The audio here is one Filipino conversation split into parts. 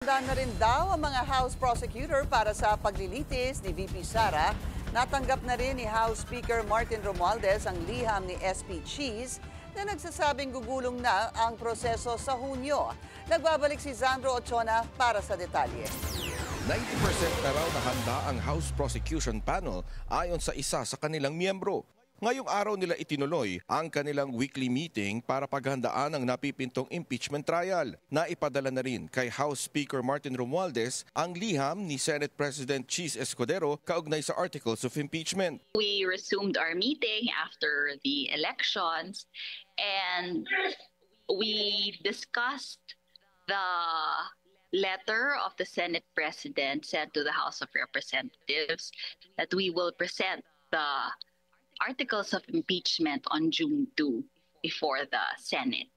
Handa na rin daw ang mga House Prosecutor para sa paglilitis ni VP Sara. Natanggap na rin ni House Speaker Martin Romualdez ang liham ni SP Cheese na nagsasabing gugulong na ang proseso sa Hunyo. Nagbabalik si Zandro Ochona para sa detalye. 90% na raw na handa ang House Prosecution Panel ayon sa isa sa kanilang miyembro. Ngayong araw nila itinuloy ang kanilang weekly meeting para paghandaan ang napipintong impeachment trial. Naipadala na rin kay House Speaker Martin Romualdez ang liham ni Senate President Cheese Escudero kaugnay sa articles of impeachment. We resumed our meeting after the elections and we discussed the letter of the Senate President sent to the House of Representatives that we will present the articles of impeachment on June 2 before the Senate.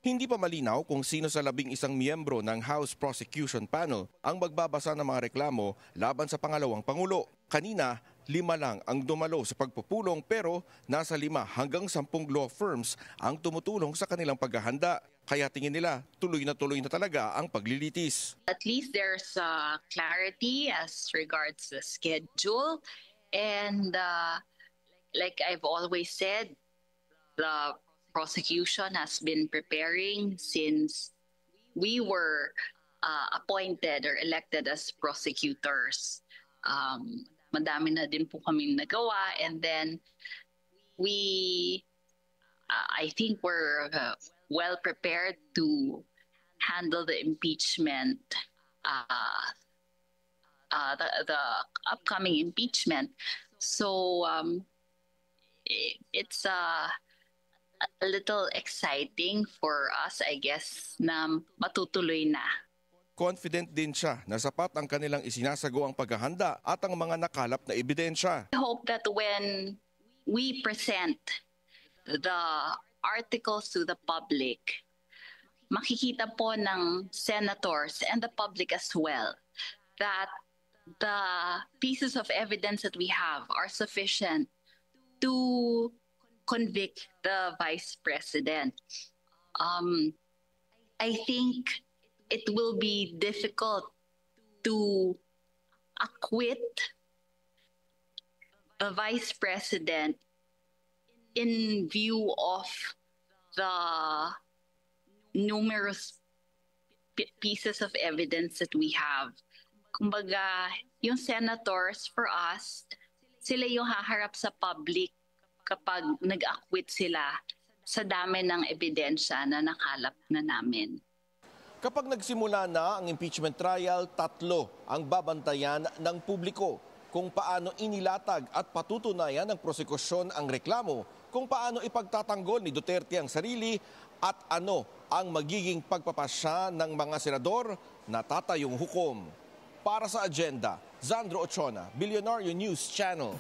Hindi pa malinaw kung sino sa 11 miyembro ng House Prosecution Panel ang magbabasa ng mga reklamo laban sa pangalawang Pangulo. Kanina, 5 lang ang dumalo sa pagpupulong pero nasa 5 hanggang 10 law firms ang tumutulong sa kanilang paghahanda. Kaya tingin nila tuloy na talaga ang paglilitis. At least there's clarity as regards the schedule and like I've always said, the prosecution has been preparing since we were appointed or elected as prosecutors. Madami na din po kami nagawa and then I think we're well prepared to handle the impeachment, the upcoming impeachment. So it's a little exciting for us, I guess, na matutuloy na. Confident din siya na sapat ang kanilang isinasagawang paghahanda at ang mga nakalap na ebidensya. I hope that when we present the articles to the public, makikita po ng senators and the public as well that the pieces of evidence that we have are sufficient to convict the Vice President. I think it will be difficult to acquit the Vice President in view of the numerous pieces of evidence that we have. Kumbaga, yung senators for us, sila yung haharap sa public kapag nag-acquit sila sa dami ng ebidensya na nakalap na namin. Kapag nagsimula na ang impeachment trial, 3 ang babantayan ng publiko. Kung paano inilatag at patutunayan ng prosekusyon ang reklamo, kung paano ipagtatanggol ni Duterte ang sarili at ano ang magiging pagpapasya ng mga senador na tatayong hukom. Para sa agenda, Zandro Ochona, Billionaire News Channel.